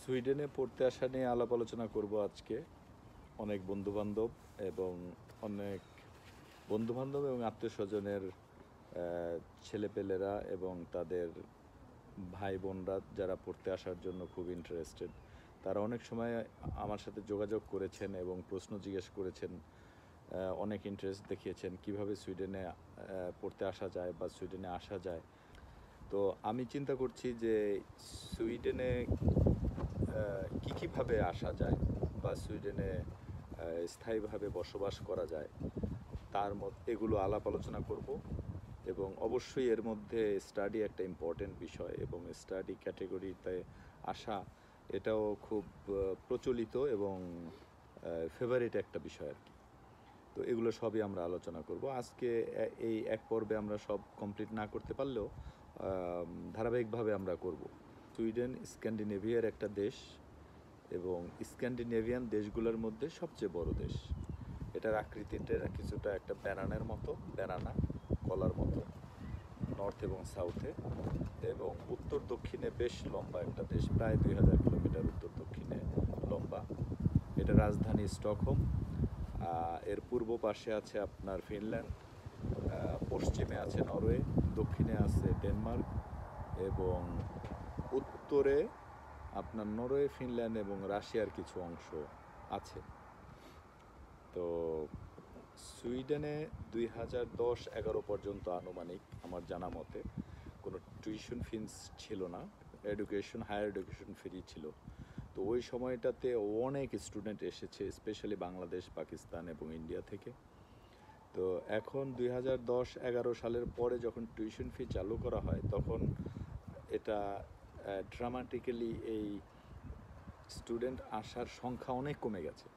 সুইডেনে পড়তে আসা নিয়ে আলাপ আলোচনা করব আজকে। অনেক বন্ধুবান্ধব এবং অনেক বন্ধুবান্ধব এবং আত্মীয়স্বজনের ছেলেপেলেরা এবং তাদের ভাই বোনরা যারা পড়তে আসার জন্য খুব ইন্টারেস্টেড, তারা অনেক সময় আমার সাথে যোগাযোগ করেছেন এবং প্রশ্ন জিজ্ঞেস করেছেন, অনেক ইন্টারেস্ট দেখিয়েছেন কিভাবে সুইডেনে পড়তে আসা যায় বা সুইডেনে আসা যায়। তো আমি চিন্তা করছি যে সুইডেনে কীভাবে আসা যায় বা সুইডেনে স্থায়ীভাবে বসবাস করা যায়, তার মধ্যে এগুলো আলাপ আলোচনা করব। এবং অবশ্যই এর মধ্যে স্টাডি একটা ইম্পর্টেন্ট বিষয়, এবং স্টাডি ক্যাটেগরিতে আসা এটাও খুব প্রচলিত এবং ফেভারিট একটা বিষয় আর কি। তো এগুলো সবই আমরা আলোচনা করব আজকে। এই এক পর্বে আমরা সব কমপ্লিট না করতে পারলেও ধারাবাহিকভাবে আমরা করব। সুইডেন স্ক্যান্ডিনেভিয়ার একটা দেশ এবং স্ক্যান্ডিনেভিয়ান দেশগুলোর মধ্যে সবচেয়ে বড় দেশ। এটার আকৃতিটা কিছুটা একটা ব্যানানার মতো, ব্যানানা কলার মতো, নর্থ এবং সাউথে, এবং উত্তর দক্ষিণে বেশ লম্বা একটা দেশ, প্রায় 2000 কিলোমিটার উত্তর দক্ষিণে লম্বা। এটা রাজধানী স্টকহোম। এর পূর্ব পাশে আছে আপনার ফিনল্যান্ড, পশ্চিমে আছে নরওয়ে, দক্ষিণে আছে ডেনমার্ক, এবং উত্তরে আপনার নরওয়ে, ফিনল্যান্ড এবং রাশিয়ার কিছু অংশ আছে। তো সুইডেনে 2010-11 পর্যন্ত আনুমানিক আমার জানা মতে কোনো টিউশন ফিস ছিল না, হায়ার এডুকেশন ফ্রি ছিল। তো ওই সময়টাতে অনেক স্টুডেন্ট এসেছে, স্পেশালি বাংলাদেশ, পাকিস্তান এবং ইন্ডিয়া থেকে। তো এখন 2010-11 সালের পরে যখন টিউশন ফি চালু করা হয়, তখন এটা ড্রামাটিক্যালি এই স্টুডেন্ট আসার সংখ্যা অনেক কমে গেছে।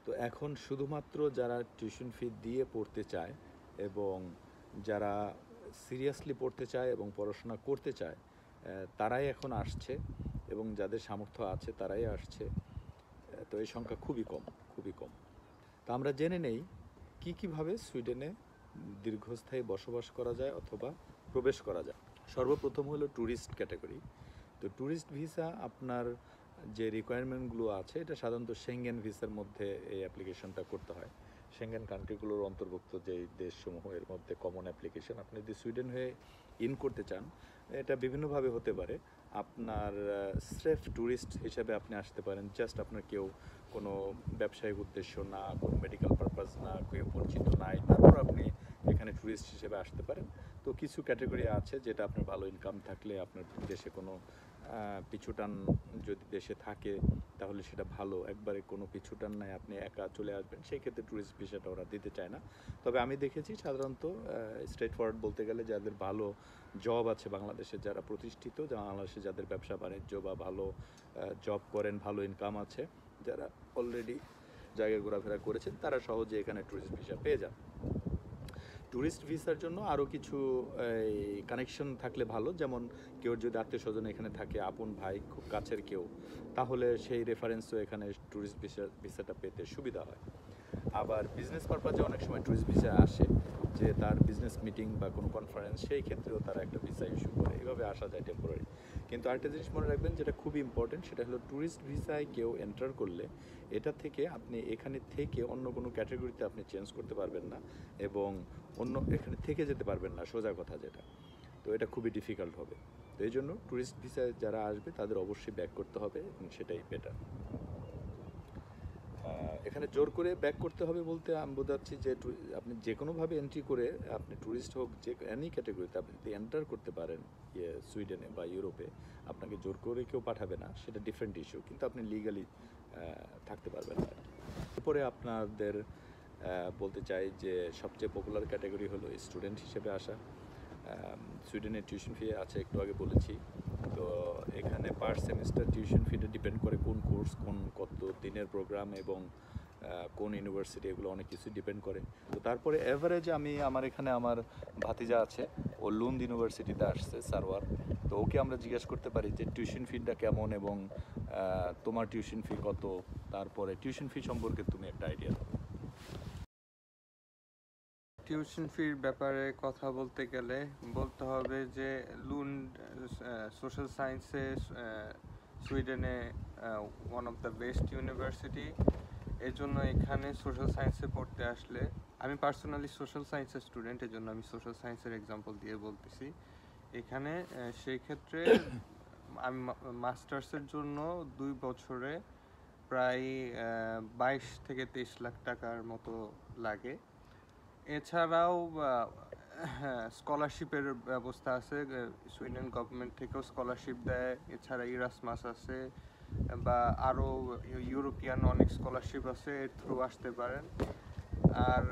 তো এখন শুধুমাত্র যারা টিউশন ফি দিয়ে পড়তে চায় এবং যারা সিরিয়াসলি পড়তে চায় এবং পড়াশোনা করতে চায়, তারাই এখন আসছে, এবং যাদের সামর্থ্য আছে তারাই আসছে। তো এই সংখ্যা খুবই কম, খুবই কম। তা আমরা জেনে নেই কীভাবে সুইডেনে দীর্ঘস্থায়ী বসবাস করা যায় অথবা প্রবেশ করা যায়। সর্বপ্রথম হলো ট্যুরিস্ট ক্যাটাগরি। তো ট্যুরিস্ট ভিসা আপনার যে রিকোয়ারমেন্টগুলো আছে, এটা সাধারণত সেঙ্গেন ভিসার মধ্যে এই অ্যাপ্লিকেশনটা করতে হয়। সেঙ্গেন কান্ট্রিগুলোর অন্তর্ভুক্ত যেই দেশসমূহ, এর মধ্যে কমন অ্যাপ্লিকেশন। আপনি যদি সুইডেন হয়ে ইন করতে চান, এটা বিভিন্নভাবে হতে পারে। আপনার স্রেফ ট্যুরিস্ট হিসেবে আপনি আসতে পারেন, জাস্ট আপনার কেউ কোনো ব্যবসায়িক উদ্দেশ্য না, কোনো মেডিকেল পারপাস না, কেউ পরিচিত নাই, তারপর আপনি এখানে ট্যুরিস্ট হিসেবে আসতে পারেন। তো কিছু ক্যাটাগরি আছে যেটা আপনার ভালো ইনকাম থাকলে, আপনার দেশে কোনো পিছুটান যদি দেশে থাকে, তাহলে সেটা ভালো। একবারে কোনো পিছুটান নাই, আপনি একা চলে আসবেন, সেই ক্ষেত্রে ট্যুরিস্ট ভিসাটা ওরা দিতে চায় না। তবে আমি দেখেছি সাধারণত স্ট্রেট ফরওয়ার্ড বলতে গেলে, যাদের ভালো জব আছে বাংলাদেশে, যারা প্রতিষ্ঠিত, বাংলাদেশে যাদের ব্যবসা বাণিজ্য বা ভালো জব করেন, ভালো ইনকাম আছে, যারা অলরেডি জায়গায় ঘোরাফেরা করেছেন, তারা সহজে এখানে ট্যুরিস্ট ভিসা পেয়ে যান। ট্যুরিস্ট ভিসার জন্য আরও কিছু কানেকশন থাকলে ভালো, যেমন কেউ যদি আত্মীয় স্বজন এখানে থাকে, আপন ভাই, খুব কাছের কেউ, তাহলে সেই রেফারেন্সও এখানে ট্যুরিস্ট ভিসাটা পেতে সুবিধা হয়। আবার বিজনেস পারপাজে অনেক সময় ট্যুরিস্ট ভিসা আসে, যে তার বিজনেস মিটিং বা কোনো কনফারেন্স, সেই ক্ষেত্রেও তারা একটা ভিসা ইস্যু করে, এভাবে আসা যায় টেম্পোরারি। কিন্তু আরেকটা জিনিস মনে রাখবেন, যেটা খুবই ইম্পর্টেন্ট, সেটা হলো ট্যুরিস্ট ভিসায় কেউ এন্টার করলে এটা থেকে আপনি এখানে থেকে অন্য কোনো ক্যাটাগরিতে আপনি চেঞ্জ করতে পারবেন না, এবং অন্য এখানে থেকে যেতে পারবেন না, সোজা কথা যেটা। তো এটা খুবই ডিফিকাল্ট হবে। তো এই জন্য ট্যুরিস্ট ভিসায় যারা আসবে তাদের অবশ্যই ব্যাক করতে হবে, এবং সেটাই বেটার। এখানে জোর করে ব্যাক করতে হবে বলতে আমি বোঝাচ্ছি যে আপনি যে কোনোভাবে এন্ট্রি করে, আপনি ট্যুরিস্ট হোক, যে এনি ক্যাটাগরিতে আপনি যদি এন্টার করতে পারেন সুইডেনে বা ইউরোপে, আপনাকে জোর করে কেউ পাঠাবে না, সেটা ডিফারেন্ট ইস্যু, কিন্তু আপনি লিগালি থাকতে পারবেন না আর কি। এরপরে আপনাদের বলতে চাই যে সবচেয়ে পপুলার ক্যাটাগরি হলো স্টুডেন্ট হিসেবে আসা। সুইডেনের টিউশন ফি আছে, একটু আগে বলেছি। তো এখানে পার সেমিস্টার টিউশন ফিটা ডিপেন্ড করে কোন কোর্স, কত দিনের প্রোগ্রাম এবং কোন ইউনিভার্সিটি, এগুলো অনেক কিছু ডিপেন্ড করে। তো তারপরে অ্যাভারেজ আমার এখানে আমার ভাতিজা আছে, ও লুন্ড ইউনিভার্সিটিতে আসছে, সারওয়ার। তো ওকে আমরা জিজ্ঞেস করতে পারি যে টিউশন ফিটা কেমন, এবং তোমার টিউশন ফি কত, তারপরে টিউশন ফি সম্পর্কে তুমি একটা আইডিয়া দাও। টিউশন ফির ব্যাপারে কথা বলতে গেলে বলতে হবে যে লুন্ড সোশ্যাল সায়েন্সে সুইডেনে one of the best university. এর জন্য এখানে সোশ্যাল সায়েন্সে পড়তে আসলে, আমি পার্সোনালি সোশ্যাল সায়েন্সের স্টুডেন্ট, এর জন্য আমি সোশ্যাল সায়েন্সের এক্সাম্পল দিয়ে বলতেছি। এখানে সেই ক্ষেত্রে আমি মাস্টার্সের জন্য 2 বছরে প্রায় 22 থেকে 23 লাখ টাকার মতো লাগে। এছাড়াও স্কলারশিপের ব্যবস্থা আছে, সুইডেন গভর্নমেন্ট থেকেও স্কলারশিপ দেয়। এছাড়া ইরাসমাস আছে বা আরও ইউরোপিয়ান অনেক স্কলারশিপ আছে, এর থ্রু আসতে পারেন। আর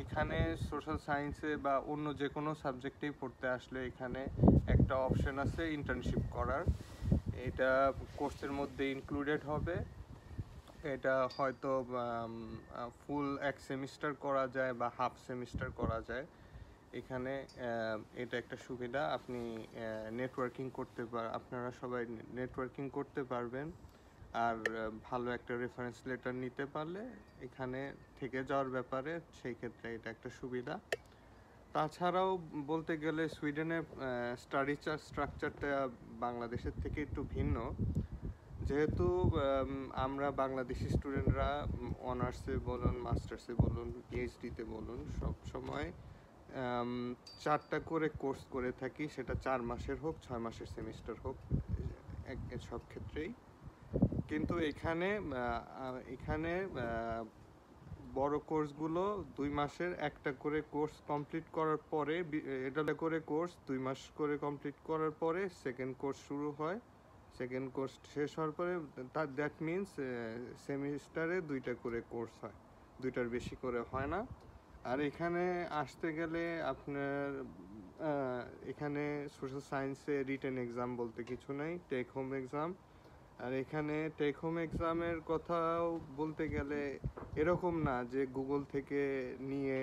এখানে সোশ্যাল সায়েন্সে বা অন্য যে কোনো সাবজেক্টেই পড়তে আসলে এখানে একটা অপশন আছে ইন্টার্নশিপ করার। এটা কোর্সের মধ্যে ইনক্লুডেড হবে। এটা হয়তো ফুল 1 সেমিস্টার করা যায় বা হাফ সেমিস্টার করা যায়। এখানে এটা একটা সুবিধা, আপনি নেটওয়ার্কিং করতে আপনারা সবাই নেটওয়ার্কিং করতে পারবেন। আর ভালো একটা রেফারেন্স লেটার নিতে পারলে এখানে থেকে যাওয়ার ব্যাপারে সেই ক্ষেত্রে এটা একটা সুবিধা। তাছাড়াও বলতে গেলে সুইডেনের স্টাডি স্ট্রাকচারটা বাংলাদেশের থেকে একটু ভিন্ন। যেহেতু আমরা বাংলাদেশি স্টুডেন্টরা অনার্সে বলুন, মাস্টার্সে বলুন, পিএইচডিতে বলুন, সব সময় 4টা করে কোর্স করে থাকি, সেটা 4 মাসের হোক 6 মাসের সেমিস্টার হোক, সব ক্ষেত্রেই। কিন্তু এখানে বড় কোর্সগুলো 2 মাসের একটা করে কোর্স কমপ্লিট করার পরে, এটা করে কোর্স 2 মাস করে কমপ্লিট করার পরে সেকেন্ড কোর্স শুরু হয়। সেকেন্ড কোর্স শেষ হওয়ার পরে দ্যাট মিনস সেমিস্টারে 2টা করে কোর্স হয়, 2টার বেশি করে হয় না। আর এখানে আসতে গেলে আপনার এখানে সোশ্যাল সায়েন্সে রিটেন এক্সাম বলতে কিছু নেই, টেক হোম এক্সাম। আর এখানে টেক হোম এক্সামের কথাও বলতে গেলে এরকম না যে গুগল থেকে নিয়ে,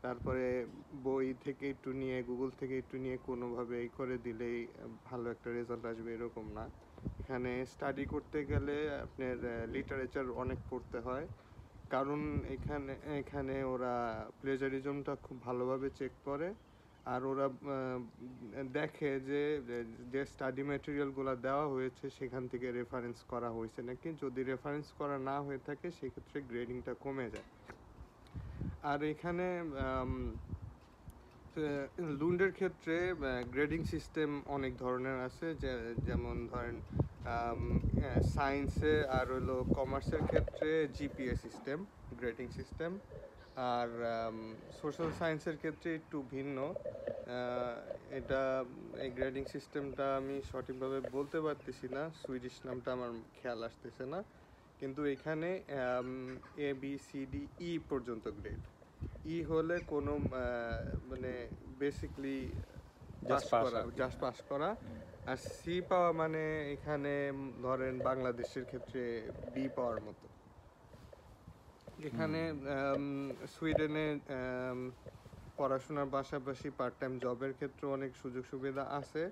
তারপরে বই থেকে একটু নিয়ে, গুগল থেকে একটু নিয়ে কোনোভাবে এই করে দিলেই ভালো একটা রেজাল্ট আসবে, এরকম না। এখানে স্টাডি করতে গেলে আপনার লিটারেচার অনেক পড়তে হয়, কারণ এখানে ওরা প্লেজারিজমটা খুব ভালোভাবে চেক করে। আর ওরা দেখে যে স্টাডি ম্যাটেরিয়ালগুলো দেওয়া হয়েছে সেখান থেকে রেফারেন্স করা হয়েছে নাকি। যদি রেফারেন্স করা না হয়ে থাকে সেক্ষেত্রে গ্রেডিংটা কমে যায়। আর এখানে লুন্ডের ক্ষেত্রে গ্রেডিং সিস্টেম অনেক ধরনের আছে, যেমন ধরেন সায়েন্সে আর হলো কমার্সের ক্ষেত্রে জিপিএ সিস্টেম, গ্রেডিং সিস্টেম। আর সোশ্যাল সায়েন্সের ক্ষেত্রে একটু ভিন্ন। এটা এই গ্রেডিং সিস্টেমটা আমি সঠিকভাবে বলতে পারতেছি না, সুইডিশ নামটা আমার খেয়াল আসতেছে না। কিন্তু এখানে ABCDE পর্যন্ত গ্রেড। ই হলে কোনো মানে বেসিকলি জাস্ট পাস করা। আর সি পাওয়া মানে এখানে ধরেন বাংলাদেশের ক্ষেত্রে বি পাওয়ার মতো। এখানে সুইডেনে পড়াশোনার পাশাপাশি পার্ট টাইম জবের ক্ষেত্রে অনেক সুযোগ সুবিধা আছে।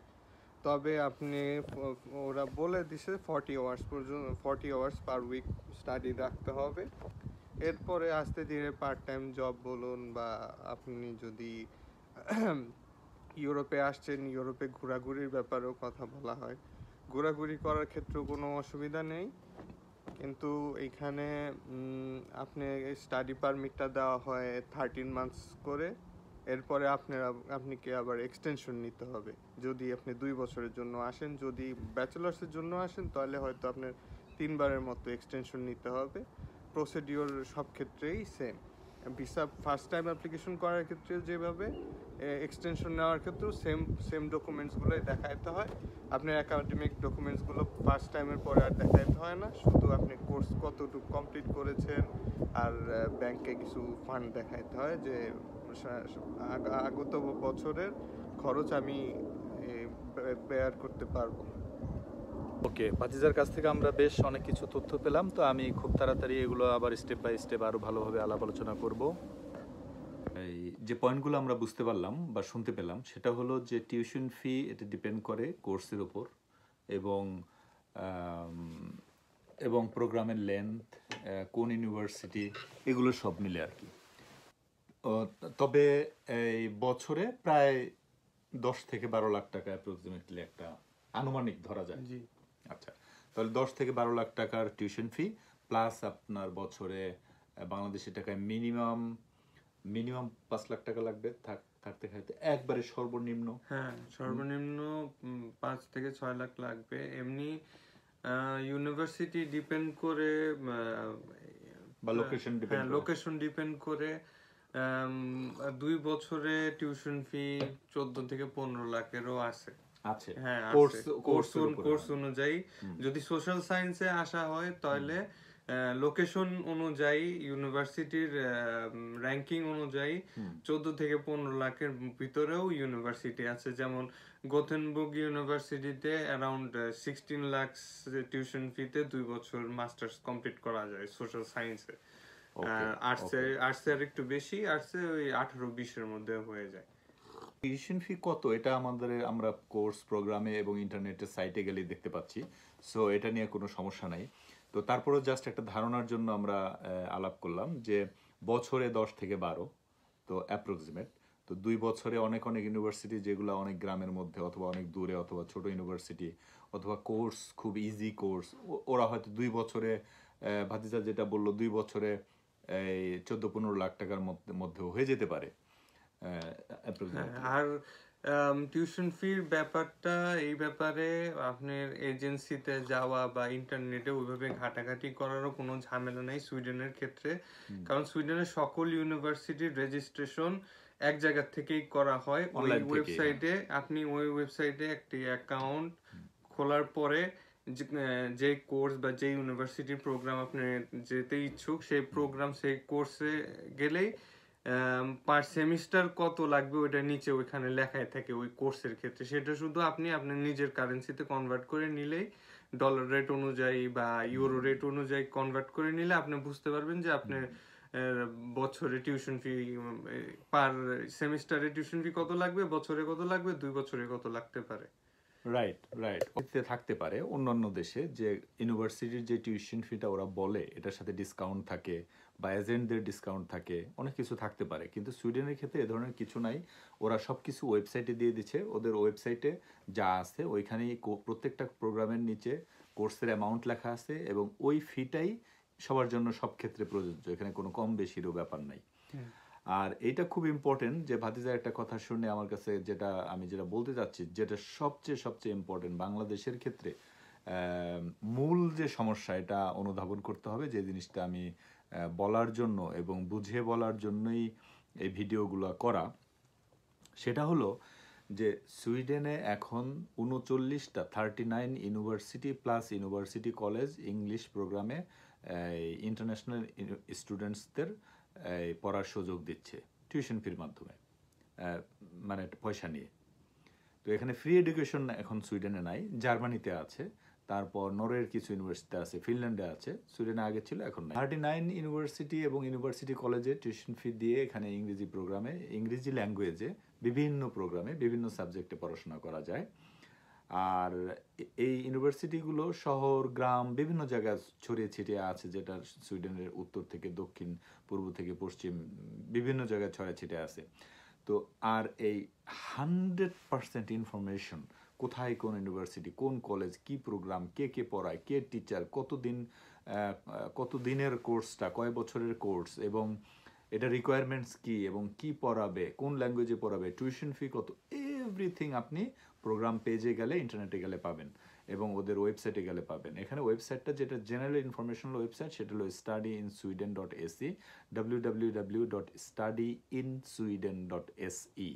তবে আপনি ওরা বলে দিছে 40 আওয়ার্স পার উইক স্টাডি রাখতে হবে। এরপরে আস্তে ধীরে পার্ট টাইম জব বলুন, বা আপনি যদি ইউরোপে আসছেন, ইউরোপে ঘোরাঘুরির ব্যাপারেও কথা বলা হয়। ঘোরাঘুরি করার ক্ষেত্রেও কোনো অসুবিধা নেই। কিন্তু এইখানে আপনি স্টাডি পারমিটটা দেওয়া হয় 13 মান্থস করে। এরপরে আপনাকে আবার এক্সটেনশন নিতে হবে যদি আপনি 2 বছরের জন্য আসেন। যদি ব্যাচেলার্সের জন্য আসেন তাহলে হয়তো আপনার 3 বারের মতো এক্সটেনশন নিতে হবে। প্রসিডিওর সব ক্ষেত্রেই same. Visa first time application করার ক্ষেত্রে যেভাবে, এক্সটেনশন নেওয়ার ক্ষেত্রেও সেম ডকুমেন্টসগুলোই দেখাইতে হয়। আপনার একাডেমিক ডকুমেন্টসগুলো ফার্স্ট টাইমের পরে আর দেখাইতে হয় না, শুধু আপনি কোর্স কতটুকু কমপ্লিট করেছেন আর ব্যাংকে কিছু ফান্ড দেখাইতে হয় যে আগত বছরের খরচ আমি বেয়ার করতে পারবো। ওকে, পাতিজার কাছ থেকে আমরা বেশ অনেক কিছু তথ্য পেলাম। তো আমি খুব তাড়াতাড়ি এগুলো আবার স্টেপ বাই স্টেপ আরও ভালোভাবে আলাপ আলোচনা করব। এই যে পয়েন্টগুলো আমরা বুঝতে পারলাম বা শুনতে পেলাম সেটা হলো যে টিউশন ফি এটা ডিপেন্ড করে কোর্সের উপর, এবং এবং প্রোগ্রামের লেন্থ, কোন ইউনিভার্সিটি, এগুলো সব মিলে আর কি। তবে এই বছরে প্রায় 10 থেকে 12 লাখ টাকা অ্যাপ্রক্সিমেটলি একটা আনুমানিক ধরা যায়। জি। আচ্ছা, তাহলে 10 থেকে 12 লাখ টাকার টিউশন ফি প্লাস আপনার বছরে বাংলাদেশি টাকায় মিনিমাম মিনিমাম 5 লাখ টাকা লাগবে থাকতে খাইতে একবারে সর্বনিম্ন। হ্যাঁ, সর্বনিম্ন 5 থেকে 6 লাখ লাগবে। এমনি ইউনিভার্সিটি ডিপেন্ড করে, বা লোকেশন হ্যাঁ ডিপেন্ড করে। লোকেশন ডিপেন্ড করে। 2 বছরে টিউশন ফি 14 থেকে 15 লাখেরও আছে। আছে হ্যাঁ কোর্স আছে, কোর্সের উপরে কোর্স অনুযায়ী। যদি সোশ্যাল সায়েন্সে আসা হয় তাহলে লোকেশন অনুযায়ী, ইউনিভার্সিটির র্যাঙ্কিং অনুযায়ী 14 থেকে 15 লাখের ভিতরেও ইউনিভার্সিটি আছে। যেমন গোথেনবুর্গ ইউনিভার্সিটিতে অ্যারাউন্ড 16 লাখ টিউশন ফিতে 2 বছর মাস্টার্স কমপ্লিট করা যায় সোশ্যাল সায়েন্সে। আর্টসে আর একটু বেশি, আর্টসে ওই 18-20-এর মধ্যে হয়ে যায়। টিউশন ফি কত এটা আমরা কোর্স প্রোগ্রামে এবং ইন্টারনেটের সাইটে গেলে দেখতে পাচ্ছি, সো এটা নিয়ে কোনো সমস্যা নাই। তো তারপরেও জাস্ট একটা ধারণার জন্য আমরা আলাপ করলাম যে বছরে 10 থেকে 12, তো অ্যাপ্রক্সিমেট। তো 2 বছরে অনেক অনেক ইউনিভার্সিটি যেগুলো অনেক গ্রামের মধ্যে অথবা অনেক দূরে অথবা ছোট ইউনিভার্সিটি অথবা কোর্স খুব ইজি কোর্স, ওরা হয়তো 2 বছরে ভাতিজা যেটা বললো 2 বছরে এই 14-15 লাখ টাকার মধ্যেও হয়ে যেতে পারে। আর টিউশন ফির ব্যাপারটা, এই ব্যাপারে আপনার এজেন্সিতে যাওয়া বা ইন্টারনেটে ওইভাবে ঘাটাঘাটি করারও কোনো ঝামেলা নেই সুইডেনের ক্ষেত্রে। কারণ সুইডেনের সকল ইউনিভার্সিটির রেজিস্ট্রেশন এক জায়গা থেকেই করা হয়। ওই ওয়েবসাইটে আপনি একটি অ্যাকাউন্ট খোলার পরে যে কোর্স বা যে ইউনিভার্সিটির প্রোগ্রাম আপনি যেতে ইচ্ছুক, সেই প্রোগ্রাম সেই কোর্সে গেলেই পার সেমিস্টার কত লাগবে ওইটা নিচে ওইখানে লেখায় থাকে ওই কোর্সের ক্ষেত্রে। সেটা শুধু আপনি আপনার নিজের কারেন্সিতে কনভার্ট করে নিলেই, ডলার রেট অনুযায়ী বা ইউরো রেট অনুযায়ী কনভার্ট করে নিলে আপনি বুঝতে পারবেন যে আপনার বছরে টিউশন ফি, পার সেমিস্টারে টিউশন ফি কত লাগবে, বছরে কত লাগবে, 2 বছরে কত লাগতে পারে। রাইট রাইট থাকতে পারে অন্যান্য দেশে যে ইউনিভার্সিটির যে টিউশন ফিটা ওরা বলে এটার সাথে ডিসকাউন্ট থাকে বা এজেন্টদের ডিসকাউন্ট থাকে, অনেক কিছু থাকতে পারে, কিন্তু সুইডেনের ক্ষেত্রে এ ধরনের কিছু নাই। ওরা সব কিছু ওয়েবসাইটে দিয়ে দিচ্ছে, ওদের ওয়েবসাইটে যা আছে ওইখানেই প্রত্যেকটা প্রোগ্রামের নিচে কোর্সের অ্যামাউন্ট লেখা আছে এবং ওই ফিটাই সবার জন্য সব ক্ষেত্রে প্রযোজ্য, এখানে কোনো কম বেশিরও ব্যাপার নাই। আর এইটা খুব ইম্পর্টেন্ট যে ভাতিজার একটা কথা শুনে আমার কাছে আমি যেটা বলতে চাচ্ছি, যেটা সবচেয়ে ইম্পর্টেন্ট বাংলাদেশের ক্ষেত্রে মূল যে সমস্যা এটা অনুধাবন করতে হবে, যে জিনিসটা আমি বলার জন্য এবং বুঝে বলার জন্যই এই ভিডিওগুলো করা, সেটা হলো যে সুইডেনে এখন 39 university plus university college English প্রোগ্রামে ইন্টারন্যাশনাল স্টুডেন্টসদের পড়ার সুযোগ দিচ্ছে টিউশন ফির মাধ্যমে, মানে পয়সা নিয়ে। তো এখানে ফ্রি এডুকেশন এখন সুইডেনে নাই, জার্মানিতে আছে, তারপর নরওয়ের কিছু ইউনিভার্সিটি আছে, ফিনল্যান্ডে আছে, সুইডেনে আগে ছিল এখন নাই। 39 ইউনিভার্সিটি এবং ইউনিভার্সিটি কলেজে টিউশন ফি দিয়ে এখানে ইংরেজি প্রোগ্রামে, ইংরেজি ল্যাঙ্গুয়েজে বিভিন্ন প্রোগ্রামে বিভিন্ন সাবজেক্টে পড়াশোনা করা যায়। আর এই ইউনিভার্সিটিগুলো শহর গ্রাম বিভিন্ন জায়গায় ছড়িয়ে ছিটিয়ে আছে, যেটা সুইডেনের উত্তর থেকে দক্ষিণ, পূর্ব থেকে পশ্চিম বিভিন্ন জায়গায় ছড়িয়ে ছিটিয়ে আছে। তো আর এই 100% ইনফরমেশন, কোথায় কোন ইউনিভার্সিটি, কোন কলেজ, কি প্রোগ্রাম, কে কে পড়ায়, কে টিচার, কতদিনের কোর্সটা, কয় বছরের কোর্স, এবং এটা রিকোয়ারমেন্টস কি এবং কি পড়াবে, কোন ল্যাঙ্গুয়েজে পড়াবে, টিউশন ফি কত, এভরিথিং আপনি প্রোগ্রাম পেজে গেলে, ইন্টারনেটে গেলে পাবেন এবং ওদের ওয়েবসাইটে গেলে পাবেন। এখানে ওয়েবসাইটটা যেটা জেনারেল ইনফরমেশনাল ওয়েবসাইট, সেটা হলো studyInSweden.se, www.studyInSweden.se।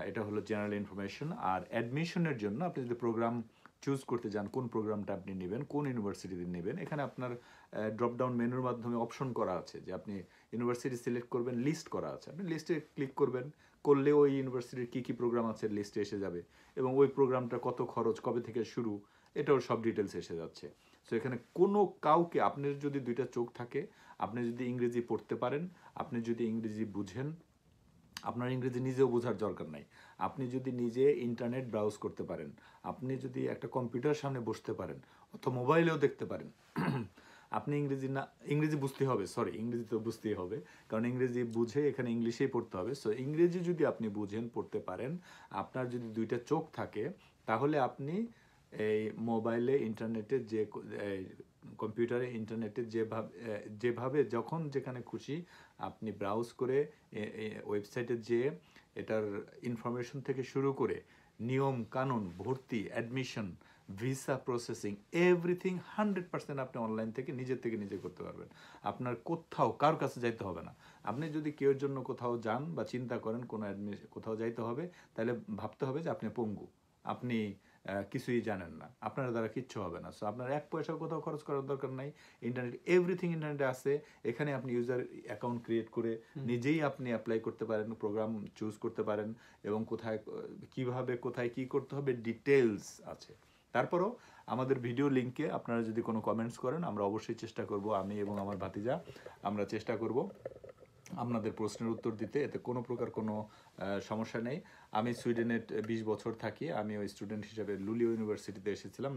এটা হলো জেনারেল ইনফরমেশন। আর অ্যাডমিশনের জন্য আপনি যদি প্রোগ্রাম চুজ করতে যান, কোন প্রোগ্রামটা আপনি নেবেন, কোন ইউনিভার্সিটিতে নেবেন, এখানে আপনার ড্রপ ডাউন মেনুর মাধ্যমে অপশন করা আছে যে আপনি ইউনিভার্সিটি সিলেক্ট করবেন, লিস্ট করা আছে, আপনি লিস্টে ক্লিক করবেন, করলে ওই ইউনিভার্সিটির কী কী প্রোগ্রাম আছে লিস্টে এসে যাবে এবং ওই প্রোগ্রামটা কত খরচ, কবে থেকে শুরু, এটাও সব ডিটেলস এসে যাচ্ছে। সো এখানে কোনো কাউকে, আপনার যদি দুইটা চোখ থাকে, আপনি যদি ইংরেজি পড়তে পারেন, আপনি যদি ইংরেজি বুঝেন, আপনার ইংরেজি নিজেও বোঝার দরকার নাই, আপনি যদি নিজে ইন্টারনেট ব্রাউজ করতে পারেন, আপনি যদি একটা কম্পিউটার সামনে বসতে পারেন অথবা মোবাইলেও দেখতে পারেন, আপনি ইংরেজি বুঝতে হবে, ইংরেজি তো বুঝতেই হবে, কারণ ইংরেজি বুঝে এখানে ইংলিশেই পড়তে হবে। সো ইংরেজি যদি আপনি বুঝেন, পড়তে পারেন, আপনার যদি দুইটা চোখ থাকে, তাহলে আপনি এই মোবাইলে ইন্টারনেটে কম্পিউটারে ইন্টারনেটে যেভাবে যখন যেখানে খুশি আপনি ব্রাউজ করে ওয়েবসাইটে যেয়ে এটার ইনফরমেশন থেকে শুরু করে নিয়ম কানুন ভর্তি অ্যাডমিশন ভিসা প্রসেসিং এভরিথিং 100% আপনি অনলাইন থেকে নিজে করতে পারবেন। আপনার কোথাও কারোর কাছে যাইতে হবে না। আপনি যদি কেউর জন্য কোথাও যান বা চিন্তা করেন কোনো কোথাও যাইতে হবে, তাহলে ভাবতে হবে যে আপনি পঙ্গু, আপনি কিছুই জানেন না, আপনার দ্বারা কিচ্ছু হবে না। সো আপনার এক পয়সাও কোথাও খরচ করার দরকার নাই। ইন্টারনেট এভরিথিং ইন্টারনেটে আছে। এখানে আপনি ইউজার অ্যাকাউন্ট ক্রিয়েট করে নিজেই আপনি অ্যাপ্লাই করতে পারেন, প্রোগ্রাম চুজ করতে পারেন এবং কোথায় কিভাবে কোথায় কি করতে হবে ডিটেলস আছে। তারপরও আমাদের ভিডিও লিঙ্কে আপনারা যদি কোনো কমেন্টস করেন, আমরা অবশ্যই চেষ্টা করব, আমি এবং আমার ভাতিজা আমরা চেষ্টা করব আপনাদের প্রশ্নের উত্তর দিতে। এতে কোনো প্রকার কোনো সমস্যা নেই। আমি সুইডেনে 20 বছর থাকি। আমি ওই স্টুডেন্ট হিসেবে লুলিও ইউনিভার্সিটিতে এসেছিলাম,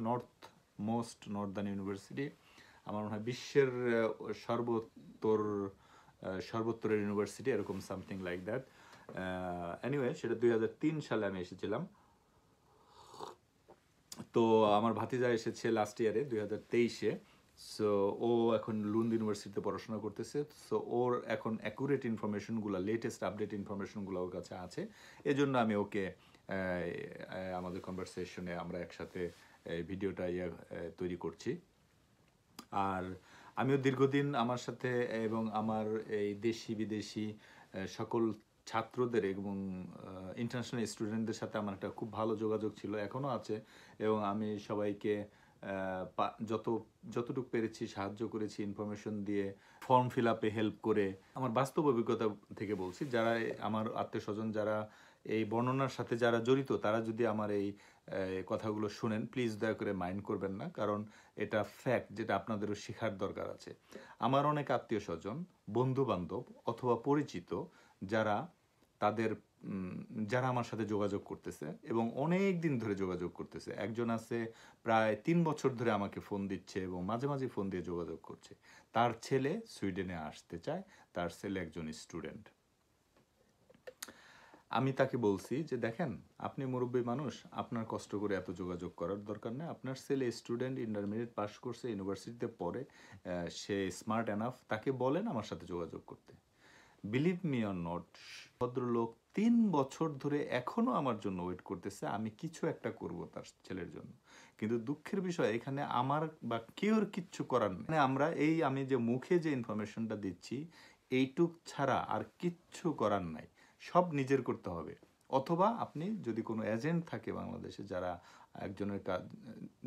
নর্দার্ন ইউনিভার্সিটি। আমার মনে হয় বিশ্বের সর্বোত্তরের ইউনিভার্সিটি, এরকম সামথিং লাইক দ্যাট। এনিওয়ে, সেটা 2003 সালে আমি এসেছিলাম। তো আমার ভাতিজা এসেছে লাস্ট ইয়ারে 2023-এ। সো ও এখন লুন্ড ইউনিভার্সিটিতে পড়াশোনা করতেছে। সো ওর এখন অ্যাকুরেট ইনফরমেশনগুলো, লেটেস্ট আপডেট ইনফরমেশনগুলো ওর কাছে আছে। এজন্য আমি ওকে আমাদের কনভারসেশনে আমরা একসাথে ভিডিওটা তৈরি করছি। আর আমিও দীর্ঘদিন আমার সাথে এবং আমার এই দেশি বিদেশি সকল ছাত্রদের এবং ইন্টারন্যাশনাল স্টুডেন্টদের সাথে আমার একটা খুব ভালো যোগাযোগ ছিল, এখনও আছে। এবং আমি সবাইকে যতটুকু পেরেছি সাহায্য করেছি, ইনফরমেশন দিয়ে, ফর্ম ফিল আপে হেল্প করে। আমার বাস্তব অভিজ্ঞতা থেকে বলছি, যারা আমার আত্মীয় স্বজন যারা এই বর্ণনার সাথে যারা জড়িত, তারা যদি আমার এই কথাগুলো শুনেন, প্লিজ দয়া করে মাইন্ড করবেন না, কারণ এটা ফ্যাক্ট যেটা আপনাদেরও শেখার দরকার আছে। আমার অনেক আত্মীয় স্বজন, বন্ধু বান্ধব অথবা পরিচিত যারা যারা আমার সাথে যোগাযোগ করতেছে এবং অনেক দিন ধরে যোগাযোগ করতেছে। একজন আছে প্রায় 3 বছর ধরে আমাকে ফোন দিচ্ছে এবং মাঝে মাঝে ফোন দিয়ে যোগাযোগ করছে। তার ছেলে সুইডেনে আসতে চায়, তার ছেলে একজন স্টুডেন্ট। আমি তাকে বলছি যে দেখেন, আপনি মুরব্বী মানুষ, আপনার কষ্ট করে এত যোগাযোগ করার দরকার নেই। আপনার ছেলে স্টুডেন্ট, ইন্টারমিডিয়েট পাস করছে, ইউনিভার্সিটিতে পড়ে, সে স্মার্ট এনাফ, তাকে বলেন আমার সাথে যোগাযোগ করতে। বিলিভ মি অর নট, ভদ্রলোক 3 বছর ধরে এখনো আমার জন্য ওয়েট করতেছে, আমি কিছু একটা করব তার ছেলের জন্য। কিন্তু দুঃখের বিষয় এখানে আমার বা কেউর কিচ্ছু করার নেই। মানে আমি যে মুখে যে ইনফরমেশনটা দিচ্ছি, এইটুক ছাড়া আর কিচ্ছু করার নাই, সব নিজের করতে হবে। অথবা আপনি যদি কোনো এজেন্ট থাকে বাংলাদেশে, যারা একজনের কাজ,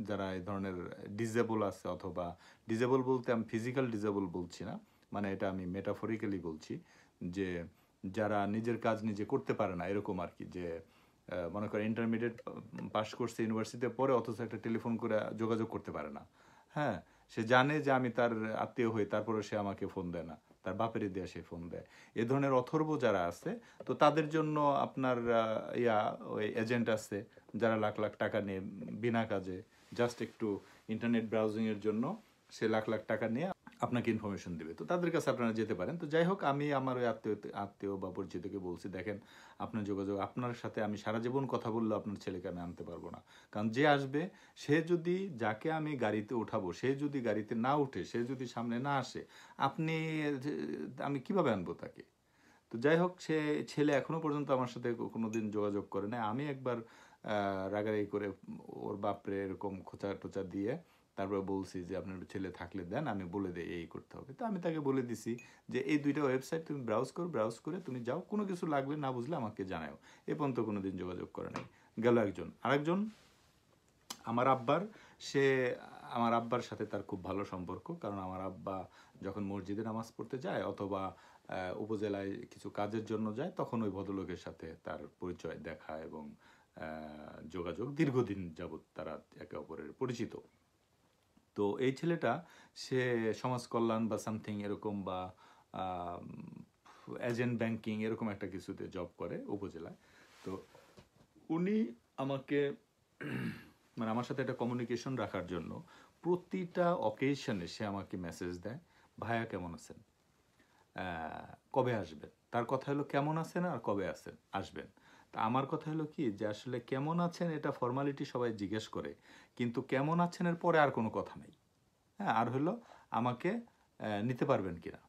যারা এই ধরনের ডিজেবল আছে, অথবা ডিজেবল বলতে আমি ফিজিক্যাল ডিজেবল বলছি না, মানে এটা আমি মেটাফরিক্যালি বলছি, যে যারা নিজের কাজ নিজে করতে পারে না, এরকম আর কি। যে মনে করেন ইন্টারমিডিয়েট পাস করছে, ইউনিভার্সিটিতে পড়ে, অথচ একটা টেলিফোন করে যোগাযোগ করতে পারে না। হ্যাঁ, সে জানে যে আমি তার আত্মীয় হই, তারপরে সে আমাকে ফোন দেয় না, তার বাপের দিয়ে সে ফোন দেয়। এ ধরনের অথর্ব যারা আছে, তো তাদের জন্য আপনার ওই এজেন্ট আছে যারা লাখ লাখ টাকা নিয়ে বিনা কাজে, জাস্ট একটু ইন্টারনেট ব্রাউজিংয়ের জন্য সে লাখ লাখ টাকা নিয়ে আপনাকে ইনফরমেশন দেবে। তো তাদের কাছে আপনারা যেতে পারেন। তো যাই হোক, আমি আমার ওই আত্মীয় বা পরিচিতকে বলছি, দেখেন আপনার যোগাযোগ, আপনার সাথে আমি সারা জীবন কথা বললেও আপনার ছেলেকে আমি আনতে পারবো না। কারণ যে আসবে, সে যদি, যাকে আমি গাড়িতে উঠাবো, সে যদি গাড়িতে না উঠে, সে যদি সামনে না আসে, আমি কিভাবে আনবো তাকে? তো যাই হোক, সে ছেলে এখনো পর্যন্ত আমার সাথে কোনোদিন যোগাযোগ করে না। আমি একবার রাগারাগি করে ওর বাপরে এরকম খোঁচা টোচা দিয়ে তারপরে বলছি যে আপনার ছেলে থাকলে দেন, আমি বলে দিই এই করতে হবে। তো আমি তাকে বলে দিছি যে এই 2টা ওয়েবসাইট তুমি ব্রাউজ করে তুমি যাও, কোনো কিছু লাগলে না বুঝলে আমাকে জানাও। এ পর্যন্ত কোনোদিন যোগাযোগ করে নাই। গেল একজন। আরেকজন আমার আব্বার, সে আমার আব্বার সাথে তার খুব ভালো সম্পর্ক, কারণ আমার আব্বা যখন মসজিদে নামাজ পড়তে যায় অথবা উপজেলায় কিছু কাজের জন্য যায়, তখন ওই ভদ্রলোকের সাথে তার পরিচয়, দেখা এবং যোগাযোগ, দীর্ঘদিন যাবৎ তারা একে অপরের পরিচিত। তো এই ছেলেটা, সে সমাজ কল্যাণ বা সামথিং এরকম, বা এজেন্ট ব্যাংকিং এরকম একটা কিছুতে জব করে উপজেলায়। তো উনি আমাকে মানে আমার সাথে একটা কমিউনিকেশন রাখার জন্য প্রতিটা অকেশনে সে আমাকে মেসেজ দেয়, ভাইয়া কেমন আছেন, কবে আসবেন। তার কথা হলো কেমন আছেন আর কবে আসবেন। তা আমার কথা হলো কি যে আসলে কেমন আছেন এটা ফর্মালিটি সবাই জিজ্ঞেস করে, কিন্তু কেমন আছেন এর পরে আর কোনো কথা নেই। হ্যাঁ, আর হলো আমাকে নিতে পারবেন কিনা।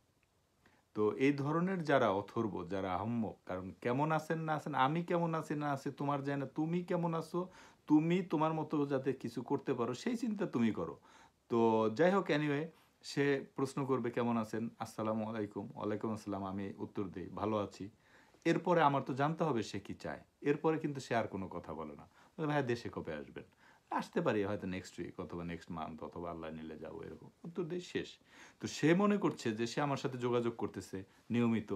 তো এই ধরনের যারা অথর্ব, যারা আহম্মক, কারণ কেমন আছেন না আছেন, আমি কেমন আছি না আছি তোমার যায় না, তুমি কেমন আছো, তুমি তোমার মতো যাতে কিছু করতে পারো সেই চিন্তা তুমি করো। তো যাই হোক, এনিওয়ে, সে প্রশ্ন করবে কেমন আছেন, আসসালামু আলাইকুম, ওয়ালাইকুম আসসালাম, আমি উত্তর দিই ভালো আছি। এরপরে আমার তো জানতে হবে সে কি চায়। এরপরে কিন্তু সে আর কোনো কথা বলে না, বলে ভাই দেশে কবে আসবেন, আসতে পারি হয়তো নেক্সট উইক অথবা নেক্সট মান্থ অথবা আল্লাহ নিলে যাবো, এরকম উত্তর দিয়ে শেষ। তো সে মনে করছে যে সে আমার সাথে যোগাযোগ করতেছে নিয়মিত,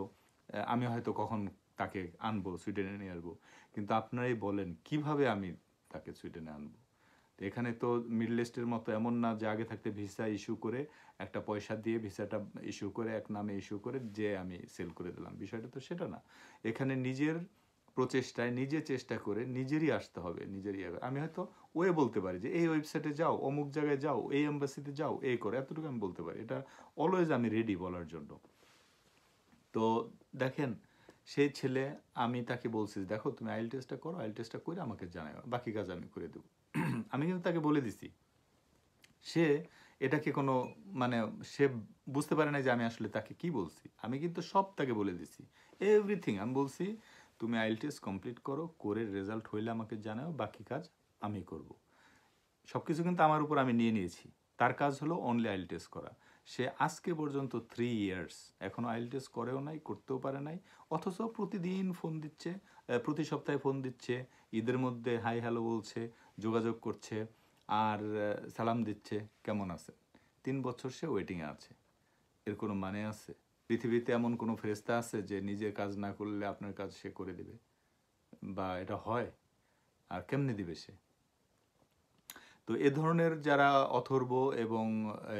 আমি হয়তো কখন তাকে আনবো, সুইডেনে নিয়ে আসবো। কিন্তু আপনারাই বলেন কিভাবে আমি তাকে সুইডেনে আনবো। তো এখানে তো মিডল ইস্টের মতো এমন না যে আগে থাকতে ভিসা ইস্যু করে, একটা পয়সা দিয়ে ভিসাটা ইস্যু করে, এক নামে ইস্যু করে যে আমি সেল করে দিলাম, বিষয়টা তো সেটা না। এখানে নিজের প্রচেষ্টায় নিজে চেষ্টা করে নিজেরই আসতে হবে, নিজেরই আমি হয়তো ওয়ে বলতে পারি যে এই ওয়েবসাইটে যাও, অমুক জায়গায় যাও, এই এম্বাসিতে যাও, এই করে, এতটুকু আমি বলতে পারি, এটা অলওয়েজ আমি রেডি বলার জন্য। তো দেখেন, সেই ছেলে, আমি তাকে বলছি যে, দেখো তুমি আইএল টেস্টটা করো, আইএল টেস্টটা করে আমাকে জানাও, বাকি কাজ আমি করে দেবো। আমি কিন্তু তাকে বলে দিছি। সে এটাকে কোনো মানে সে বুঝতে পারে না যে আমি আসলে তাকে কি বলছি। আমি কিন্তু সব তাকে বলে দিছি, এভরিথিং আমি বলছি। তুমি আইএল টেস্ট কমপ্লিট করো, করে রেজাল্ট হইলে আমাকে জানাও, বাকি কাজ আমি করব। সব কিছু কিন্তু আমার উপর আমি নিয়ে নিয়েছি। তার কাজ হলো অনলি আইএল টেস্ট করা। সে আজকে পর্যন্ত 3 ইয়ার্স এখনও আইএল টেস্ট করেও নাই, করতেও পারে নাই। অথচ প্রতিদিন ফোন দিচ্ছে, প্রতি সপ্তাহে ফোন দিচ্ছে, ঈদের মধ্যে হাই হ্যালো বলছে, যোগাযোগ করছে, আর সালাম দিচ্ছে কেমন আছে। 3 বছর সে ওয়েটিংয়ে আছে। এর কোনো মানে আছে? পৃথিবীতে এমন কোনো ফেরেশতা আছে যে নিজের কাজ না করলে আপনার কাজ সে করে দিবে? বা এটা হয়? আর কেমনে দিবে সে? তো এ ধরনের যারা অথর্ব এবং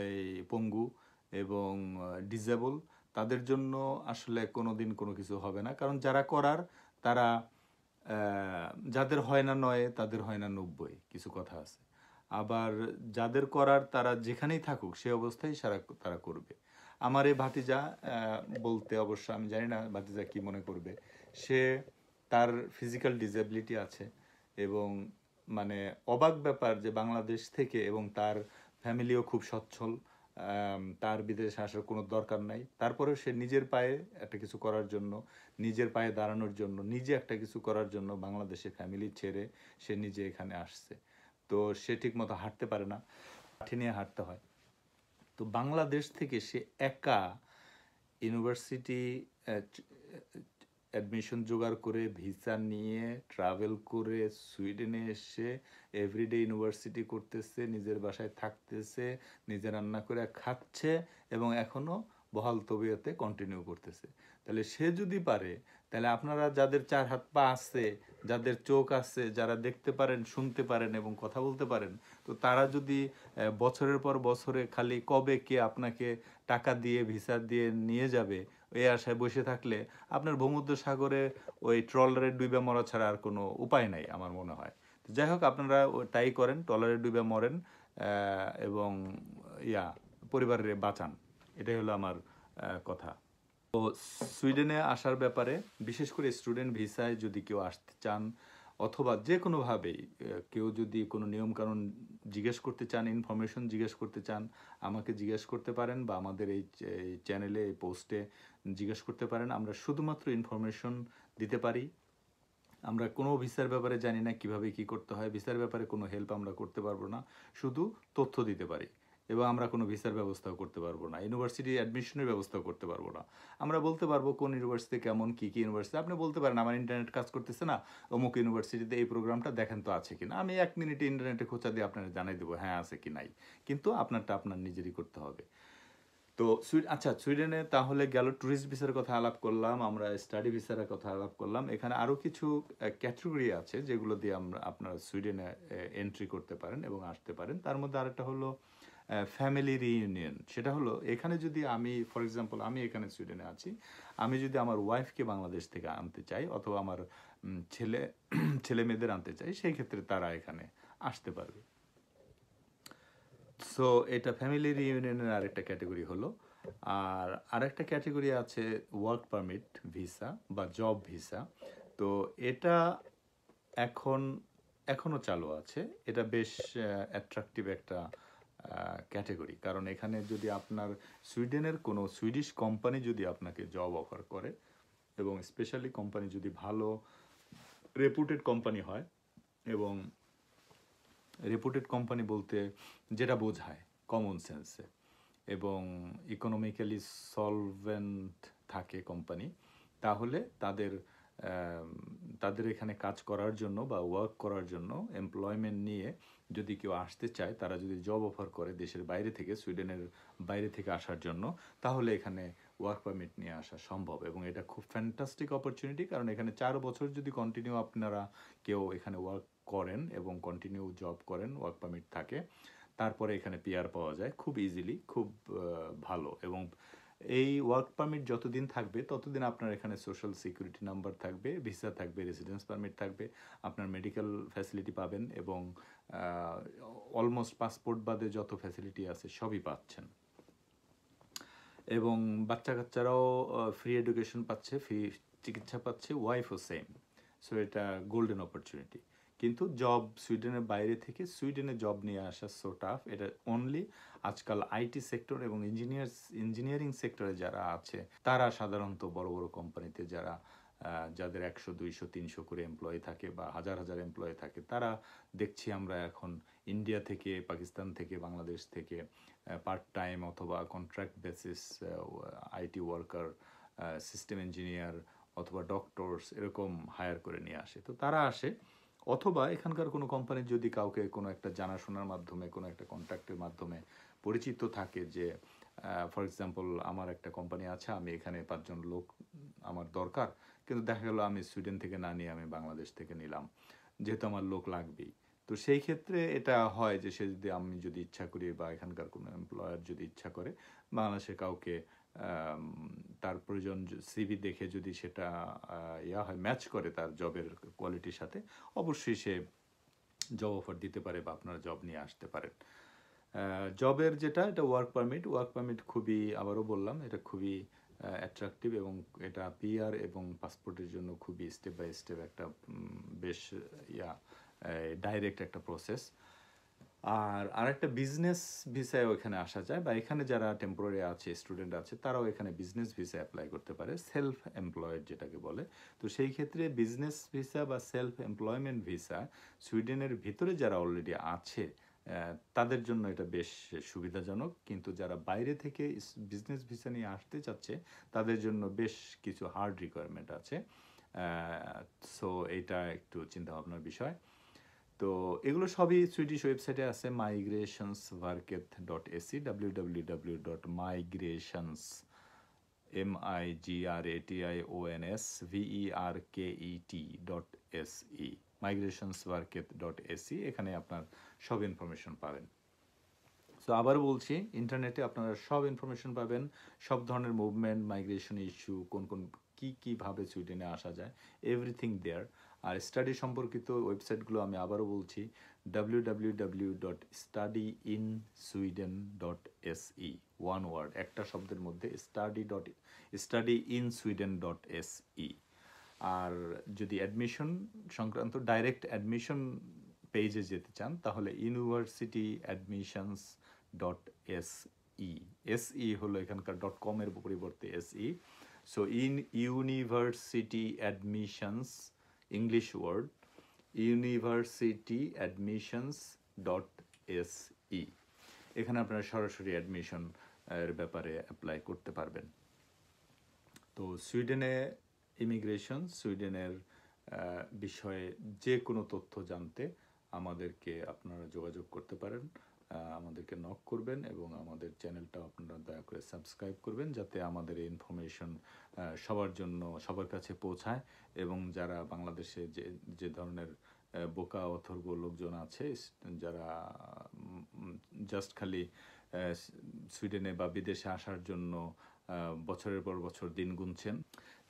এই পঙ্গু এবং ডিসেবল, তাদের জন্য আসলে কোনো দিন কোনো কিছু হবে না। কারণ যারা করার, তারা যাদের হয় না 9 তাদের হয় না 90, কিছু কথা আছে। আবার যাদের করার তারা যেখানেই থাকুক সে অবস্থায় তারা করবে। আমার এই ভাতিজা, বলতে অবশ্য আমি জানি না ভাতিজা কি মনে করবে, সে, তার ফিজিক্যাল ডিসেবিলিটি আছে, এবং মানে অবাক ব্যাপার যে বাংলাদেশ থেকে, এবং তার ফ্যামিলিও খুব সচ্ছল, তার বিদেশে আসার কোনো দরকার নাই, তারপরেও সে নিজের পায়ে একটা কিছু করার জন্য, নিজের পায়ে দাঁড়ানোর জন্য, নিজে একটা কিছু করার জন্য বাংলাদেশে ফ্যামিলি ছেড়ে সে নিজে এখানে আসছে। তো সে ঠিক মতো হাঁটতে পারে না, লাঠি নিয়ে হাঁটতে হয়। তো বাংলাদেশ থেকে সে একা ইউনিভার্সিটি অ্যাডমিশন জোগাড় করে, ভিসা নিয়ে, ট্রাভেল করে সুইডেনে এসে এভরিডে ইউনিভার্সিটি করতেছে, নিজের বাসায় থাকতেছে, নিজে রান্না করে খাচ্ছে, এবং এখনও বহাল তবিয়তে কন্টিনিউ করতেছে। তাহলে সে যদি পারে, তাহলে আপনারা যাদের 4 হাত পা আছে, যাদের চোখ আছে, যারা দেখতে পারেন, শুনতে পারেন এবং কথা বলতে পারেন, তো তারা যদি বছরের পর বছরে খালি কবে কে আপনাকে টাকা দিয়ে ভিসা দিয়ে নিয়ে যাবে এই আশায় বসে থাকলে, আপনার ভূমধ্য সাগরে ওই ট্রলারে ডুবে মরা ছাড়া আর কোনো উপায় নাই আমার মনে হয়। তো যাই হোক, আপনারা তাই করেন, ট্রলারে ডুবে মরেন, এবং পরিবারের বাঁচান। এটাই হলো আমার কথা। তো সুইডেনে আসার ব্যাপারে, বিশেষ করে স্টুডেন্ট ভিসায় যদি কেউ আসতে চান, অথবা যে কোনোভাবেই কেউ যদি কোনো নিয়মকানুন জিজ্ঞেস করতে চান, ইনফরমেশন জিজ্ঞেস করতে চান, আমাকে জিজ্ঞেস করতে পারেন, বা আমাদের এই চ্যানেলে, এই পোস্টে জিজ্ঞেস করতে পারেন। আমরা শুধুমাত্র ইনফরমেশন দিতে পারি। আমরা কোনো ভিসার ব্যাপারে জানি না, কিভাবে কি করতে হয়, ভিসার ব্যাপারে কোনো হেল্প আমরা করতে পারবো না, শুধু তথ্য দিতে পারি। এবং আমরা কোনো ভিসার ব্যবস্থাও করতে পারবো না, ইউনিভার্সিটি অ্যাডমিশনের ব্যবস্থাও করতে পারবো না। আমরা বলতে পারবো কোন ইউনিভার্সিটি কেমন, কী কী ইউনিভার্সিটি, আপনি বলতে পারেন আমার ইন্টারনেট কাজ করতেছে না, অমুক ইউনিভার্সিটিতে এই প্রোগ্রামটা দেখেন তো আছে কি না। আমি 1 মিনিটে ইন্টারনেটে খোঁচা দিয়ে আপনার জানাই দেবো হ্যাঁ আছে কি নাই। কিন্তু আপনারটা আপনার নিজেরই করতে হবে। তো আচ্ছা, সুইডেনে তাহলে গেল, ট্যুরিস্ট ভিসার কথা আলাপ করলাম, আমরা স্টাডি ভিসার কথা আলাপ করলাম। এখানে আরও কিছু ক্যাটাগরি আছে যেগুলো দিয়ে আপনারা সুইডেনে এন্ট্রি করতে পারেন এবং আসতে পারেন। তার মধ্যে আরেকটা হলো ফ্যামিলি রিইউনিয়ন। সেটা হলো, এখানে যদি আমি, ফর এক্সাম্পল, আমি এখানে সুইডেনে আছি, আমি যদি আমার ওয়াইফকে বাংলাদেশ থেকে আনতে চাই, অথবা আমার ছেলে মেয়েদের আনতে চাই, সেই ক্ষেত্রে তারা এখানে আসতে পারবে। সো এটা ফ্যামিলি রিইউনিয়নের আরেকটা ক্যাটাগরি হলো। আর আরেকটা ক্যাটাগরি আছে ওয়ার্ক পারমিট ভিসা বা জব ভিসা। তো এটা এখনো চালু আছে। এটা বেশ অ্যাট্রাকটিভ একটা ক্যাটেগরি, কারণ এখানে যদি আপনার সুইডেনের কোনো সুইডিশ কোম্পানি যদি আপনাকে জব অফার করে, এবং স্পেশালি কোম্পানি যদি ভালো রেপুটেড কোম্পানি হয়, এবং রেপুটেড কোম্পানি বলতে যেটা বোঝায় কমন সেন্সে, এবং ইকোনমিক্যালি সলভেন্ট থাকে কোম্পানি, তাহলে তাদের এখানে কাজ করার জন্য বা ওয়ার্ক করার জন্য এমপ্লয়মেন্ট নিয়ে যদি কেউ আসতে চায়, তারা যদি জব অফার করে দেশের বাইরে থেকে, সুইডেনের বাইরে থেকে আসার জন্য, তাহলে এখানে ওয়ার্ক পারমিট নিয়ে আসা সম্ভব। এবং এটা খুব ফ্যান্টাস্টিক অপরচুনিটি, কারণ এখানে 4 বছর যদি কন্টিনিউ আপনারা কেউ এখানে ওয়ার্ক করেন এবং কন্টিনিউ জব করেন, ওয়ার্ক পারমিট থাকে, তারপরে এখানে পিআর পাওয়া যায় খুব ইজিলি, খুব ভালো। এবং এই ওয়ার্ক পারমিট যতদিন থাকবে ততদিন আপনার এখানে সোশ্যাল সিকিউরিটি নাম্বার থাকবে, ভিসা থাকবে, রেসিডেন্স পারমিট থাকবে, আপনার মেডিকেল ফ্যাসিলিটি পাবেন, এবং অলমোস্ট পাসপোর্ট বাদে যত ফ্যাসিলিটি আছে সবই পাচ্ছেন। এবং বাচ্চা কাচ্চারাও ফ্রি এডুকেশন পাচ্ছে, ফ্রি চিকিৎসা পাচ্ছে, ওয়াইফও সেম। সো এটা গোল্ডেন অপরচুনিটি। কিন্তু জব সুইডেনের বাইরে থেকে সুইডেনে জব নিয়ে আসা সো টাফ। এটা অনলি আজকাল আইটি সেক্টর এবং ইঞ্জিনিয়ারিং সেক্টরে যারা আছে তারা সাধারণত বড় বড় কোম্পানিতে যাদের 100, 200, 300 করে এমপ্লয়ি থাকে বা হাজার হাজার এমপ্লয়ি থাকে, তারা দেখছি আমরা এখন ইন্ডিয়া থেকে, পাকিস্তান থেকে, বাংলাদেশ থেকে পার্ট টাইম অথবা contract basis IT worker, system engineer অথবা ডক্টরস এরকম হায়ার করে নিয়ে আসে। তো তারা আসে, অথবা এখানকার কোনো কোম্পানির যদি কাউকে কোনো একটা জানাশোনার মাধ্যমে, কোনো একটা কন্ট্যাক্টের মাধ্যমে পরিচিত থাকে যে ফর এক্সাম্পল আমার একটা কোম্পানি আছে, আমি এখানে 5 জন লোক আমার দরকার, কিন্তু দেখা গেল আমি সুইডেন থেকে না নিয়ে আমি বাংলাদেশ থেকে নিলাম, যেহেতু আমার লোক লাগবেই। তো সেই ক্ষেত্রে এটা হয় যে আমি যদি ইচ্ছা করি বা এখানকার কোনো এমপ্লয়ার যদি ইচ্ছা করে, বাংলাদেশের কাউকে তার প্রয়োজন সিভি দেখে যদি সেটা হয়, ম্যাচ করে তার জবের কোয়ালিটির সাথে, অবশ্যই সে জব অফার দিতে পারে বা আপনারা জব নিয়ে আসতে পারেন। জবের এটা ওয়ার্ক পারমিট খুবই, আবারও বললাম, এটা খুবই অ্যাট্রাকটিভ, এবং এটা পিআর এবং পাসপোর্টের জন্য খুবই স্টেপ বাই স্টেপ একটা বেশ ডাইরেক্ট একটা প্রসেস। আর একটা বিজনেস ভিসায় ওখানে আসা যায়, বা এখানে যারা টেম্পোরারি আছে, স্টুডেন্ট আছে, তারাও এখানে বিজনেস ভিসা অ্যাপ্লাই করতে পারে, সেলফ এমপ্লয়েড যেটাকে বলে। তো সেই ক্ষেত্রে বিজনেস ভিসা বা সেলফ এমপ্লয়মেন্ট ভিসা সুইডেনের ভিতরে যারা অলরেডি আছে তাদের জন্য এটা বেশ সুবিধাজনক, কিন্তু যারা বাইরে থেকে বিজনেস ভিসা নিয়ে আসতে চাচ্ছে তাদের জন্য বেশ কিছু হার্ড রিকোয়ারমেন্ট আছে। সো এইটা একটু চিন্তা ভাবনার বিষয়। তো এগুলো সবই সুইডিশ ওয়েবসাইটে আছে, migrationsverket.se, migrationsverket.se, migrationsverket.se, এখানে আপনার সব ইনফরমেশন পাবেন। সো আবার বলছি, ইন্টারনেটে আপনারা সব ইনফরমেশন পাবেন, সব ধরনের মুভমেন্ট, মাইগ্রেশন ইস্যু, কীভাবে সুইডেনে আসা যায়, এভরিথিং দেয়ার। আর স্টাডি সম্পর্কিত ওয়েবসাইটগুলো আমি আবারও বলছি, www.studyInSweden.se, ওয়ান ওয়ার্ড, একটা শব্দের মধ্যে, studyInSweden.se। আর যদি অ্যাডমিশন সংক্রান্ত ডাইরেক্ট অ্যাডমিশন পেজে যেতে চান, তাহলে universityadmissions.se, SE হলো এখানকার .com এর পরিবর্তে SE। So university admissions, English word, universityadmissions.se, এখানে আপনারা সরাসরি অ্যাডমিশন এর ব্যাপারে অ্যাপ্লাই করতে পারবেন। তো সুইডেনে ইমিগ্রেশন, সুইডেনের বিষয়ে যে কোনো তথ্য জানতে আমাদেরকে আপনারা যোগাযোগ করতে পারেন, আমাদেরকে নক করবেন, এবং আমাদের চ্যানেলটা আপনারা দয়া করে সাবস্ক্রাইব করবেন, যাতে আমাদের এই ইনফরমেশন সবার কাছে পৌঁছায়। এবং যারা বাংলাদেশে যে ধরনের বোকা অথর্ব লোকজন আছে, যারা জাস্ট খালি সুইডেনে বা বিদেশে আসার জন্য বছরের পর বছর দিন গুনছেন,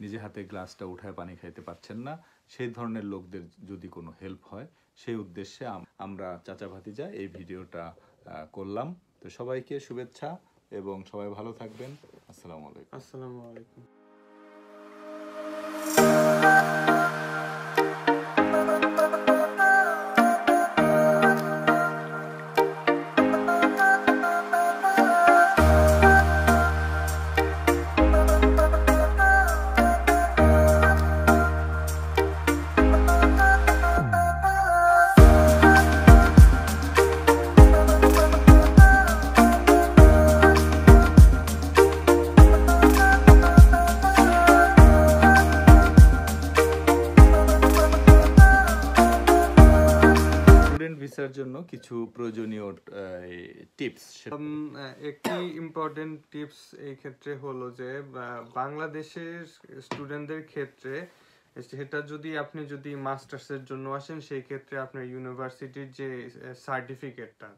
নিজে হাতে গ্লাসটা উঠায় পানি খাইতে পারছেন না, সেই ধরনের লোকদের যদি কোনো হেল্প হয়, সেই উদ্দেশ্যে আমরা চাচা ভাতিজা এই ভিডিওটা করলাম। তো সবাইকে শুভেচ্ছা, এবং সবাই ভালো থাকবেন। আসসালামু আলাইকুম। আসসালামু আলাইকুম। কিছু প্রয়োজনীয় টিপস। একটি ইম্পর্টেন্ট টিপস এই ক্ষেত্রে হলো যে বাংলাদেশের স্টুডেন্টদের ক্ষেত্রে সেটা যদি আপনি যদি মাস্টার্সের জন্য আসেন সেই ক্ষেত্রে আপনার ইউনিভার্সিটির যে সার্টিফিকেটটা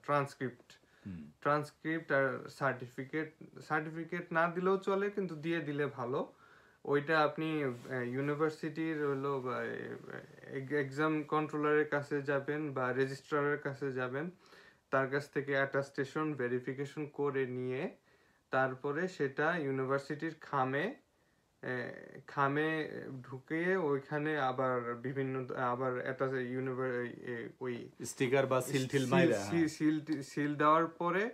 ট্রান্সক্রিপ্ট আর সার্টিফিকেট না দিলেও চলে, কিন্তু দিয়ে দিলে ভালো। ওইটা আপনি ইউনিভার্সিটির হলো এক্সাম কন্ট্রোলারের কাছে যাবেন বা রেজিস্ট্রারের কাছে যাবেন, তার কাছ থেকে অ্যাটাস্টেশন ভেরিফিকেশন করে নিয়ে তারপরে সেটা ইউনিভার্সিটির খামে ঢুকিয়ে ওইখানে আবার বিভিন্ন আবার ওই স্টিকার বা সিল টিল মাইরা সিল দেওয়ার পরে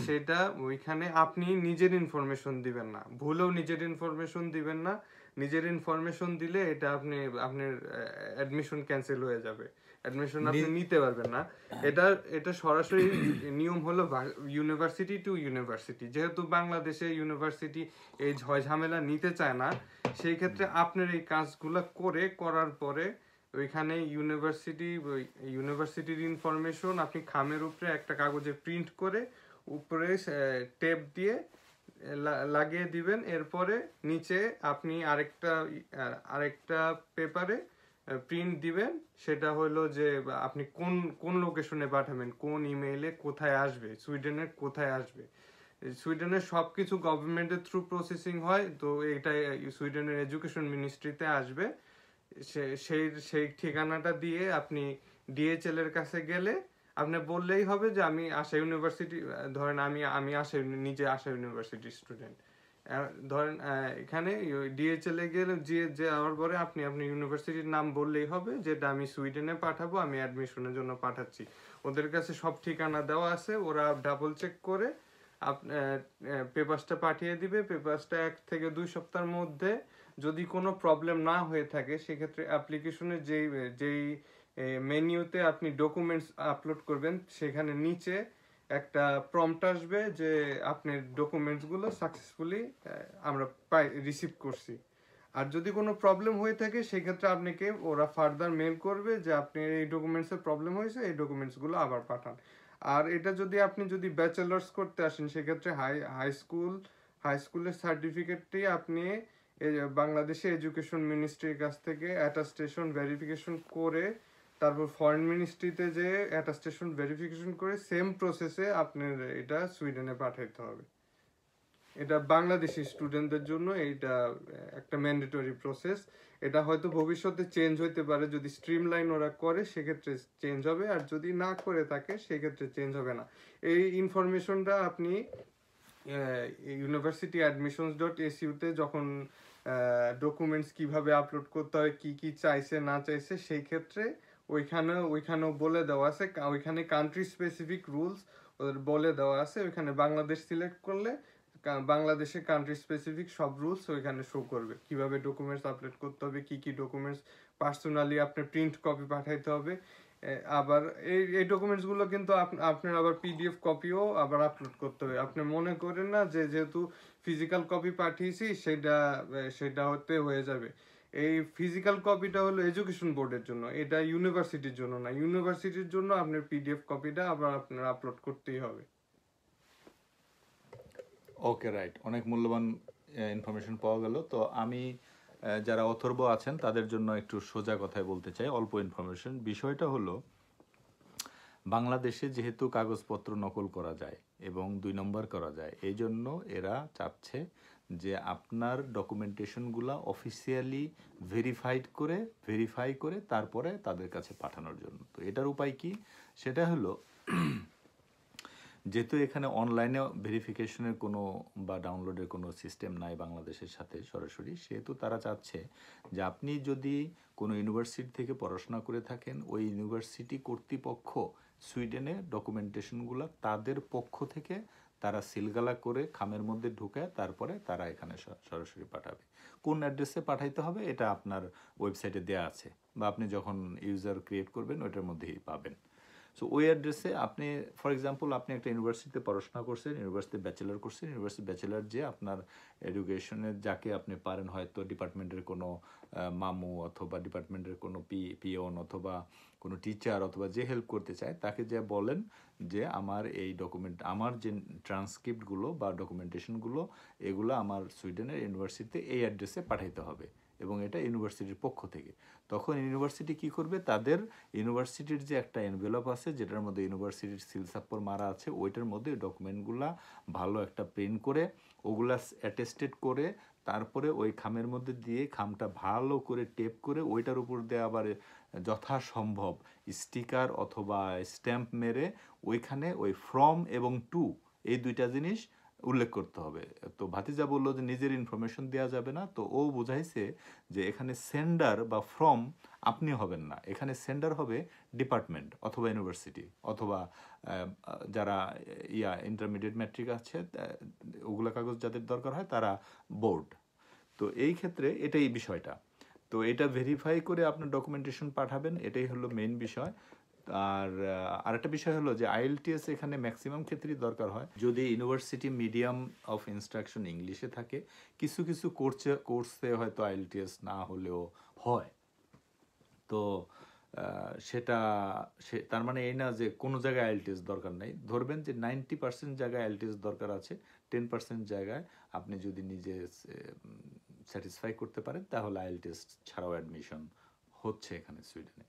সেটা ওইখানে আপনি নিজের ইনফরমেশন দিবেন না, ভুলেও নিজের ইনফরমেশন দিবেন না। নিজের ইনফরমেশন দিলে এটা আপনার অ্যাডমিশন ক্যান্সেল হয়ে যাবে, অ্যাডমিশন আপনি নিতে পারবেন না। এটা সরাসরি নিয়ম হলো ইউনিভার্সিটি টু ইউনিভার্সিটি। যেহেতু বাংলাদেশে ইউনিভার্সিটি এই ঝামেলা নিতে চায় না, সেই ক্ষেত্রে আপনার এই কাজগুলো করার পরে ওইখানে ইউনিভার্সিটির ইনফরমেশন আপনি খামের উপরে একটা কাগজে প্রিন্ট করে উপরে টেপ দিয়ে লাগিয়ে দিবেন। এরপরে নিচে আপনি আরেকটা পেপারে প্রিন্ট দিবেন, সেটা হলো যে আপনি কোন লোকেশনে পাঠাবেন, কোন ইমেইলে কোথায় আসবে, সুইডেনের কোথায় আসবে। সুইডেনের সবকিছু গভর্নমেন্টের থ্রু প্রসেসিং হয়, তো এটা সুইডেনের এডুকেশন মিনিস্ট্রিতে আসবে। সেই ঠিকানাটা দিয়ে আপনি ডিএচএল এর কাছে গেলে আপনি বললেই হবে যে আমি আশা ইউনিভার্সিটি, ধরেন আমি নিজে আশা ইউনিভার্সিটির স্টুডেন্ট। ধরেন এখানে ডিএচএল এ গেলে যাওয়ার পরে আপনি ইউনিভার্সিটির নাম বললেই হবে যেটা আমি সুইডেনে পাঠাবো, আমি অ্যাডমিশনের জন্য পাঠাচ্ছি। ওদের কাছে সব ঠিকানা দেওয়া আছে, ওরা ডাবল চেক করে পেপারসটা পাঠিয়ে দিবে। পেপারসটা 1 থেকে 2 সপ্তাহের মধ্যে যদি কোনো প্রবলেম না হয়ে থাকে, সেক্ষেত্রে অ্যাপ্লিকেশনের যেই মেনুতে আপনি ডকুমেন্টস আপলোড করবেন সেখানে নিচে একটা প্রম্পট আসবে যে আপনার ডকুমেন্টসগুলো সাকসেসফুলি আমরা রিসিভ করছি। আর যদি কোনো প্রবলেম হয়ে থাকে সেক্ষেত্রে আপনাকে ওরা ফার্দার মেল করবে যে আপনার এই ডকুমেন্টসের প্রবলেম হয়েছে, এই ডকুমেন্টসগুলো আবার পাঠান। আর এটা আপনি যদি ব্যাচেলার্স করতে আসেন সেক্ষেত্রে হাই স্কুলের সার্টিফিকেটটি আপনি বাংলাদেশে এডুকেশন মিনিস্ট্রির কাছ থেকে অ্যাটাস্টেশন ভেরিফিকেশন করে তারপর ফরেন মিনিস্ট্রিতে যে অ্যাটাস্টেশন ভেরিফিকেশন করে সেম প্রসেসে আপনার এটা সুইডেনে পাঠাইতে হবে। এটা বাংলাদেশি স্টুডেন্টদের জন্য এইটা একটা ম্যান্ডেটরি প্রসেস। এটা হয়তো ভবিষ্যতে চেঞ্জ হইতে পারে, যদি স্ট্রিমলাইন ওরা করে সেক্ষেত্রে চেঞ্জ হবে, আর যদি না করে থাকে সেক্ষেত্রে চেঞ্জ হবে না। এই ইনফরমেশনটা আপনি universityadmissions.ecu-তে যখন ডকুমেন্টস কিভাবে আপলোড করতে হয়, কি চাইছে না চাইছে, সেই ক্ষেত্রে ওইখানেও বলে দেওয়া আছে। ওইখানে কান্ট্রি স্পেসিফিক রুলস ওদের বলে দেওয়া আছে। ওইখানে বাংলাদেশ সিলেক্ট করলে বাংলাদেশের কান্ট্রি স্পেসিফিক সব রুলস ওইখানে শো করবে, কিভাবে ডকুমেন্টস আপলোড করতে হবে, কি ডকুমেন্টস পার্সোনালি আপনার প্রিন্ট কপি পাঠাইতে হবে। আবার এই ডকুমেন্টসগুলো কিন্তু আপনার আবার পিডিএফ কপিও আবার আপলোড করতে হবে। আপনি মনে করেন না যে যেহেতু ফিজিক্যাল কপি পাঠিয়েছি সেটা হতে হয়ে যাবে। এই ফিজিক্যাল কপিটা হলো এডুকেশন বোর্ডের জন্য, এটা ইউনিভার্সিটির জন্য না। ইউনিভার্সিটির জন্য আপনার পিডিএফ কপিটা আবার আপনার আপলোড করতেই হবে। ওকে, রাইট। অনেক মূল্যবান ইনফরমেশন পাওয়া গেল। তো আমি যারা অথর্ব আছেন তাদের জন্য একটু সোজা কথায় বলতে চাই, অল্প ইনফরমেশন। বিষয়টা হলো বাংলাদেশে যেহেতু কাগজপত্র নকল করা যায় এবং 2 নম্বর করা যায়, এই জন্য এরা চাচ্ছে যে আপনার ডকুমেন্টেশনগুলো অফিসিয়ালি ভেরিফাই করে তারপরে তাদের কাছে পাঠানোর জন্য। তো এটার উপায় কি? সেটা হলো যেহেতু এখানে অনলাইনে ভেরিফিকেশনের কোনো বা ডাউনলোডের কোনো সিস্টেম নাই বাংলাদেশের সাথে সরাসরি, সেহেতু তারা চাচ্ছে যে আপনি যদি কোনো ইউনিভার্সিটি থেকে পড়াশোনা করে থাকেন, ওই ইউনিভার্সিটি কর্তৃপক্ষ সুইডেনে ডকুমেন্টেশনগুলো তাদের পক্ষ থেকে তারা সিলগালা করে খামের মধ্যে ঢুকায় তারপরে তারা এখানে সরাসরি পাঠাবে। কোন অ্যাড্রেসে পাঠাইতে হবে এটা আপনার ওয়েবসাইটে দেওয়া আছে, বা আপনি যখন ইউজার ক্রিয়েট করবেন ওইটার মধ্যেই পাবেন। সো ওই অ্যাড্রেসে আপনি, ফর এক্সাম্পল, আপনি একটা ইউনিভার্সিটিতে পড়াশোনা করছেন, ইউনিভার্সিটি ব্যাচেলার করছেন, ইউনিভার্সিটি ব্যাচেলার যে আপনার এডুকেশনের যাকে আপনি পারেন, হয়তো ডিপার্টমেন্টের কোনো মামু অথবা ডিপার্টমেন্টের কোনো পিওন অথবা কোনো টিচার অথবা যে হেল্প করতে চায় তাকে যে বলেন যে আমার এই ডকুমেন্ট, আমার যে ট্রান্সক্রিপ্টগুলো বা ডকুমেন্টেশনগুলো এগুলো আমার সুইডেনের ইউনিভার্সিটিতে এই অ্যাড্রেসে পাঠাইতে হবে, এবং এটা ইউনিভার্সিটির পক্ষ থেকে। তখন ইউনিভার্সিটি কি করবে, তাদের ইউনিভার্সিটির যে একটা এনভেলপ আছে যেটার মধ্যে ইউনিভার্সিটির সিলসাপ্পর মারা আছে, ওইটার মধ্যে ডকুমেন্টগুলা ভালো একটা প্রিন্ট করে ওগুলা অ্যাটেস্টেড করে তারপরে ওই খামের মধ্যে দিয়ে খামটা ভালো করে টেপ করে ওইটার উপর দিয়ে আবার যথাসম্ভব স্টিকার অথবা স্ট্যাম্প মেরে ওইখানে ওই ফ্রম এবং টু এই দুইটা জিনিস উল্লেখ করতে হবে। তো ভাতিজা বললো যে নিজের ইনফরমেশন দেওয়া যাবে না, তো ও বুঝাইছে যে এখানে সেন্ডার বা ফ্রম আপনি হবেন না, এখানে সেন্ডার হবে ডিপার্টমেন্ট অথবা ইউনিভার্সিটি অথবা যারা ইন্টারমিডিয়েট ম্যাট্রিক আছে ওগুলো কাগজ যাদের দরকার হয় তারা বোর্ড। তো এই ক্ষেত্রে এটাই বিষয়টা। তো এটা ভেরিফাই করে আপনার ডকুমেন্টেশন পাঠাবেন, এটাই হলো মেইন বিষয়। আর আরেকটা বিষয় হলো যে আইএলটিএস এখানে ম্যাক্সিমাম ক্ষেত্রেই দরকার হয় যদি ইউনিভার্সিটি মিডিয়াম অফ ইনস্ট্রাকশন ইংলিশে থাকে। কিছু কিছু কোর্সে হয়তো আইএলটিএস না হলেও হয়। তো সেটা তার মানে এই না যে কোনো জায়গায় আইএলটিএস দরকার নেই। ধরবেন যে 90% জায়গায় আইএলটিএস দরকার আছে, 10% জায়গায় আপনি যদি নিজে স্যাটিসফাই করতে পারেন তাহলে আইএলটিএস ছাড়াও অ্যাডমিশন হচ্ছে এখানে সুইডেনে।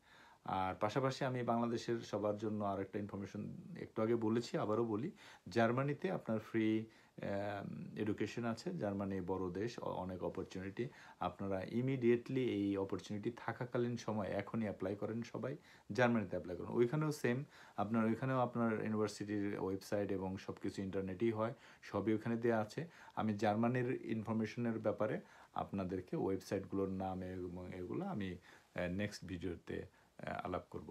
আর পাশাপাশি আমি বাংলাদেশের সবার জন্য আরেকটা ইনফরমেশন একটু আগে বলেছি, আবারও বলি, জার্মানিতে আপনার ফ্রি এডুকেশন আছে। জার্মানি বড় দেশ, অনেক অপরচুনিটি। আপনারা ইমিডিয়েটলি এই অপরচুনিটি থাকাকালীন সময় এখনই অ্যাপ্লাই করেন, সবাই জার্মানিতে অ্যাপ্লাই করেন। ওইখানেও সেম, ওইখানেও আপনার ইউনিভার্সিটির ওয়েবসাইট এবং সব কিছু ইন্টারনেটেই হয়, সবই ওখানে দেওয়া আছে। আমি জার্মানির ইনফরমেশনের ব্যাপারে আপনাদেরকে ওয়েবসাইটগুলোর নাম এবং এগুলো আমি নেক্সট ভিডিওতে আলাপ করব।